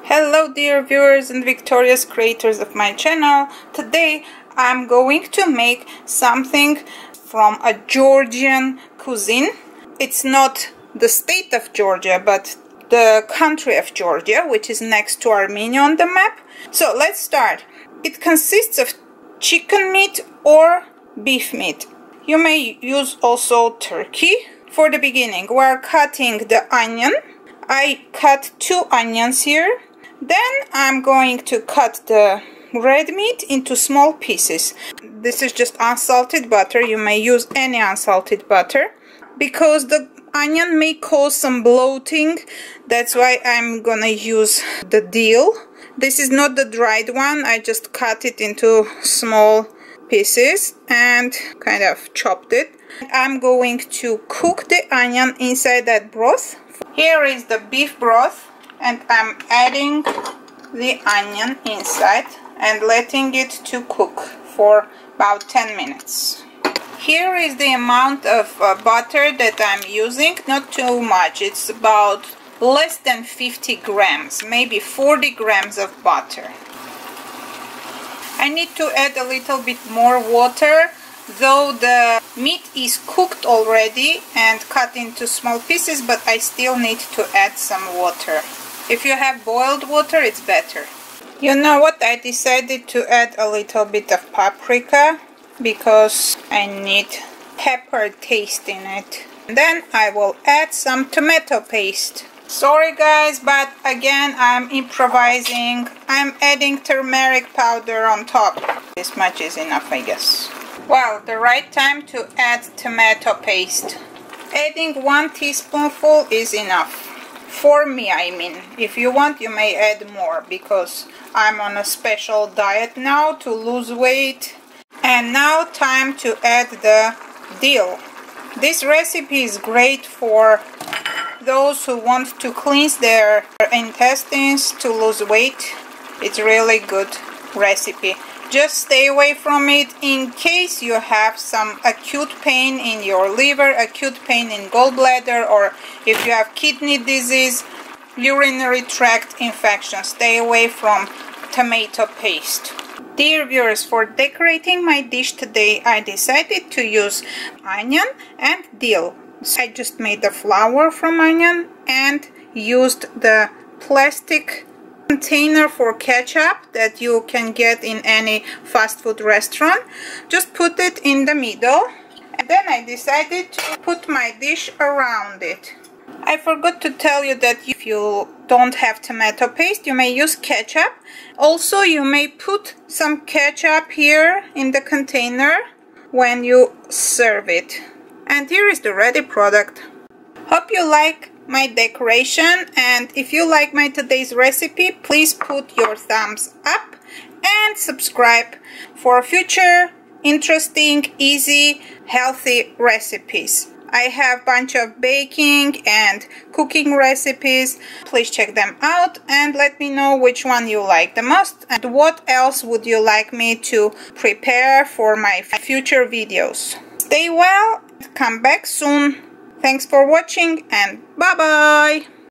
Hello dear viewers and victorious creators of my channel. Today I'm going to make something from a Georgian cuisine. It's not the state of Georgia but the country of Georgia, which is next to Armenia on the map. So let's start. It consists of chicken meat or beef meat. You may use also turkey. For the beginning we are cutting the onion. I cut 2 onions here. Then I'm going to cut the red meat into small pieces. This is just unsalted butter. You may use any unsalted butter because the onion may cause some bloating. That's why I'm gonna use the dill. This is not the dried one. I just cut it into small pieces and kind of chopped it. I'm going to cook the onion inside that broth. Here is the beef broth. And I'm adding the onion inside and letting it to cook for about 10 minutes. Here is the amount of butter that I'm using, not too much, it's about less than 50 grams, maybe 40 grams of butter. I need to add a little bit more water, though the meat is cooked already and cut into small pieces, but I still need to add some water. If you have boiled water, it's better. You know what? I decided to add a little bit of paprika because I need pepper taste in it. And then I will add some tomato paste. Sorry guys, but again I'm improvising. I'm adding turmeric powder on top. This much is enough, I guess. Well, the right time to add tomato paste. Adding 1 teaspoonful is enough. For me, I mean. If you want, you may add more because I'm on a special diet now to lose weight. And now time to add the dill. This recipe is great for those who want to cleanse their intestines to lose weight. It's really good recipe. Just stay away from it in case you have some acute pain in your liver, acute pain in gallbladder, or if you have kidney disease, urinary tract infection. Stay away from tomato paste. Dear viewers, for decorating my dish today, I decided to use onion and dill. I just made the flour from onion and used the plastic container for ketchup that you can get in any fast food restaurant. Just put it in the middle and then I decided to put my dish around it. I forgot to tell you that if you don't have tomato paste, you may use ketchup. Also, you may put some ketchup here in the container when you serve it. And here is the ready product. Hope you like my decoration, and if you like my today's recipe, please put your thumbs up and subscribe for future interesting, easy, healthy recipes. I have a bunch of baking and cooking recipes. Please check them out and let me know which one you like the most and what else would you like me to prepare for my future videos. Stay well, come back soon. Thanks for watching and bye bye!